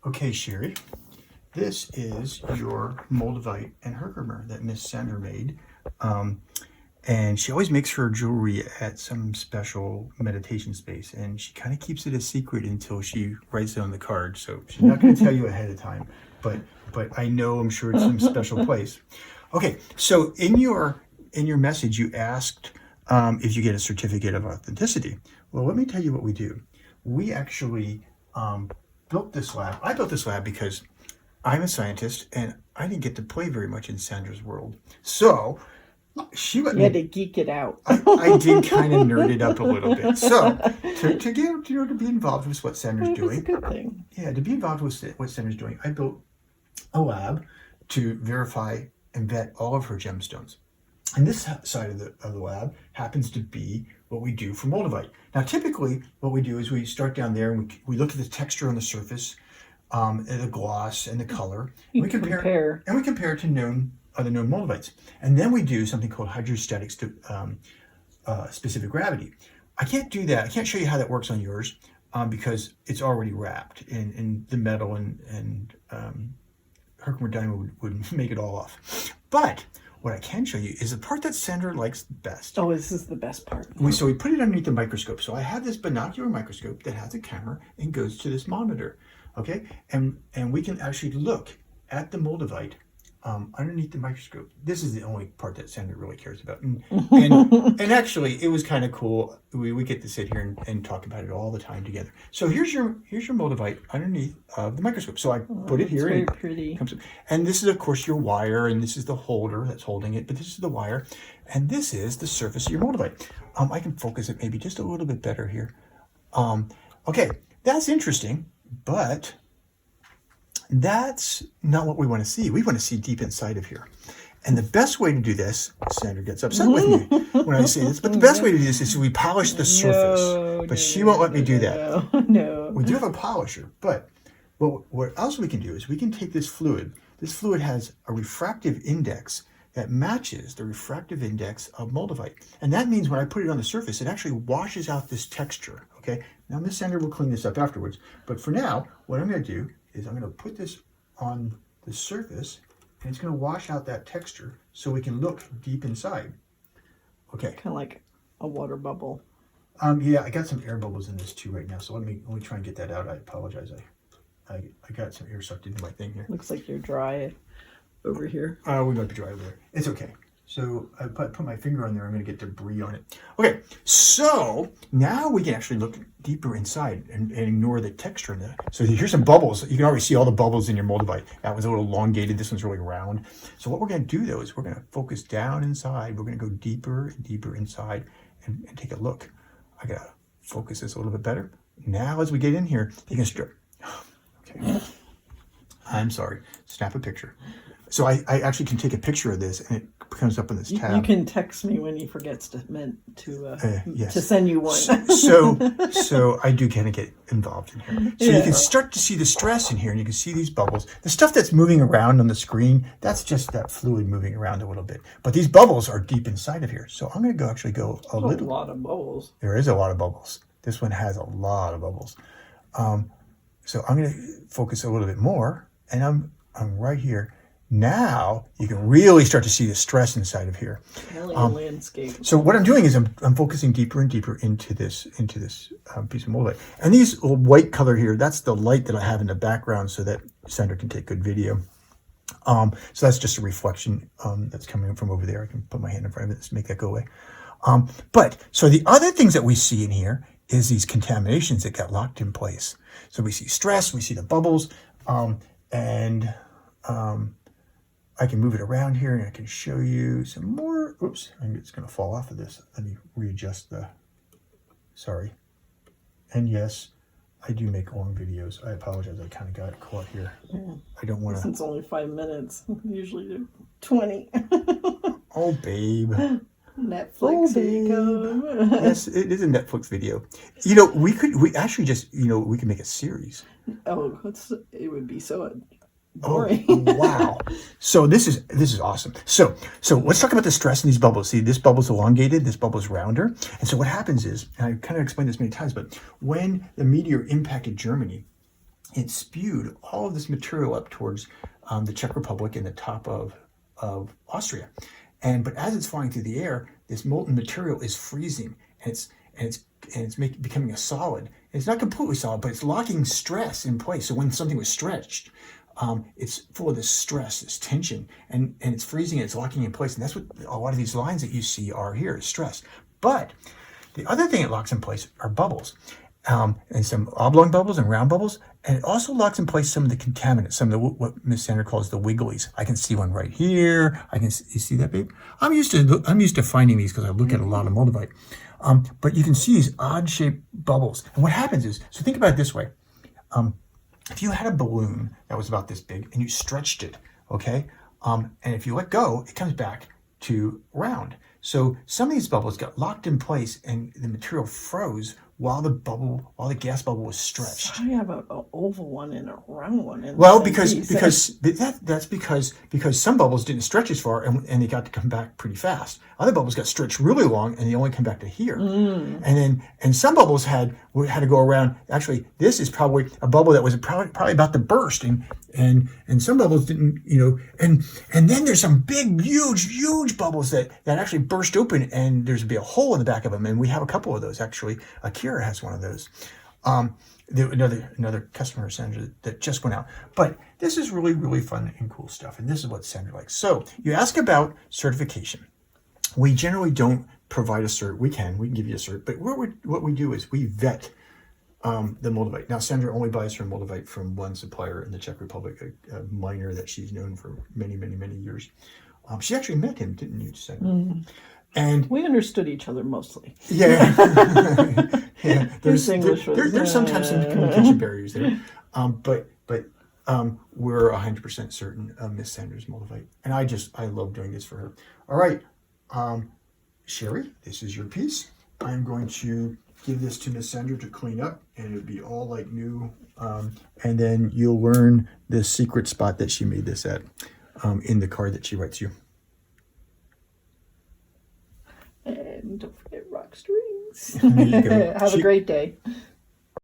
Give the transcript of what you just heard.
Okay, Sherry, this is your Moldavite and Herkimer that Miss Sandra made. And she always makes her jewelry at some special meditation space, and she kind of keeps it a secret until she writes it on the card. So she's not going to tell you ahead of time, but I know, I'm sure it's some special place. Okay, so in your message, you asked if you get a certificate of authenticity. Well, let me tell you what we do. We actually built this lab. I built this lab because I'm a scientist and I didn't get to play very much in Sandra's world. So she let You had to geek it out. I did kind of nerd it up a little bit. So to get to be involved with what Sandra's doing. It's a good thing. Yeah, to be involved with what Sandra's doing, I built a lab to verify and vet all of her gemstones. And this side of the lab happens to be what we do for Moldavite. Now, typically, what we do is we start down there and we look at the texture on the surface, and the gloss and the color. And we compare it to other known Moldavites. And then we do something called hydrostatic specific gravity. I can't do that. I can't show you how that works on yours because it's already wrapped in the metal, and Herkimer diamond would make it all off. But what I can show you is the part that Sandra likes best. Oh, this is the best part. So we put it underneath the microscope. So I have this binocular microscope that has a camera and goes to this monitor, okay? And we can actually look at the Moldavite underneath the microscope. This is the only part that Sandra really cares about. And actually, it was kind of cool. We get to sit here and talk about it all the time together. So here's your Moldavite underneath the microscope. So I put it here. Very pretty. And this is, of course, your wire, and this is the holder that's holding it. But this is the wire, and this is the surface of your Moldavite. I can focus it maybe just a little bit better here. Okay, that's interesting, but that's not what we want to see. We want to see deep inside of here. And the best way to do this, Sandra gets upset with me when I say this, but the best way to do this is we polish the surface. But she won't let me do that. No. We do have a polisher, but what else we can do is we can take this fluid. This fluid has a refractive index that matches the refractive index of Moldavite. And that means when I put it on the surface, it actually washes out this texture, okay? Now, Miss Sandra will clean this up afterwards. But for now, what I'm going to do is I'm going to put this on the surface, and it's going to wash out that texture so we can look deep inside. Okay. Kind of like a water bubble. Yeah, I got some air bubbles in this too right now, so let me try and get that out. I apologize. I got some air sucked into my thing here. Looks like you're dry over here. We might be dry over there. It's okay. So I put my finger on there. I'm going to get debris on it. Okay, so now we can actually look deeper inside and ignore the texture in there. So here's some bubbles. You can already see all the bubbles in your Moldavite. That one's a little elongated. This one's really round. So what we're going to do, though, is we're going to focus down inside. We're going to go deeper and deeper inside and take a look. I got to focus this a little bit better. Now, as we get in here, you can start. Okay. I'm sorry. Snap a picture. So I actually can take a picture of this, and it comes up in this tab. You can text me when he forgets to yes. to send you one. So I do kind of get involved in here. So you can start to see the stress in here, and you can see these bubbles. The stuff that's moving around on the screen, that's just that fluid moving around a little bit. But these bubbles are deep inside of here. So I'm going to actually go a little. A lot of bubbles. There is a lot of bubbles. This one has a lot of bubbles. So I'm going to focus a little bit more, and I'm right here. Now you can really start to see the stress inside of here. Landscape. So what I'm doing is I'm focusing deeper and deeper into this piece of Moldavite. And these little white color here, that's the light that I have in the background so that Sandra can take good video. So that's just a reflection that's coming from over there. I can put my hand in front of it to make that go away. But so the other things that we see in here is these contaminations that got locked in place. So we see stress, we see the bubbles, and I can move it around here, and I can show you some more. Oops, it's going to fall off of this. Let me readjust sorry. And yes, I do make long videos. I apologize. I kind of got caught here. Yeah. I don't want to. It's only 5 minutes. Usually do 20. Oh, babe. Netflix. Yes, it is a Netflix video. We could make a series. Oh, it would be so boring. Oh, wow. So this is awesome. So let's talk about the stress in these bubbles. See, this bubble's elongated, this bubble's rounder. And so what happens is, and I kind of explained this many times, but when the meteor impacted Germany, it spewed all of this material up towards the Czech Republic and the top of Austria. But as it's flying through the air, this molten material is freezing, and it's becoming a solid. And it's not completely solid, but it's locking stress in place. So when something was stretched, it's full of this stress, this tension, and it's freezing and it's locking in place. And that's what a lot of these lines that you see are here, is stress. But the other thing it locks in place are bubbles, and some oblong bubbles and round bubbles. And it also locks in place some of the contaminants, some of the what Miss Sandra calls the wigglies. I can see one right here. You see that, babe? I'm used to finding these because I look at a lot of Moldavite. But you can see these odd-shaped bubbles. And what happens is, so think about it this way. If you had a balloon that was about this big and you stretched it, okay? And if you let go, it comes back to round. So some of these bubbles got locked in place and the material froze while the gas bubble was stretched. So I have an oval one and a round one. That's because some bubbles didn't stretch as far and they got to come back pretty fast. Other bubbles got stretched really long and they only come back to here. And some bubbles had to go around. Actually, this is probably a bubble that was probably about to burst, and some bubbles didn't, and then there's some big, huge bubbles that actually burst open, and there's be a hole in the back of them, and we have a couple of those actually. Akira has one of those. Another customer, Sandra, that just went out. But this is really, really fun and cool stuff, and this is what Sandra likes. So you ask about certification. We generally don't provide a cert. We can give you a cert, but what we do is we vet the Moldavite. Now, Sandra only buys her Moldavite from one supplier in the Czech Republic, a miner that she's known for many, many, many years. She actually met him, didn't you, Sandra? And we understood each other mostly. Yeah. There's English sometimes some communication barriers there. But we're 100% certain of Miss Sandra's Moldavite. And I love doing this for her. All right. Sherry, this is your piece. I'm going to give this to Miss Sandra to clean up, and it'll be all like new. And then you'll learn the secret spot that she made this at in the card that she writes you. And don't forget Rocks2Rings. There you go. Have a great day.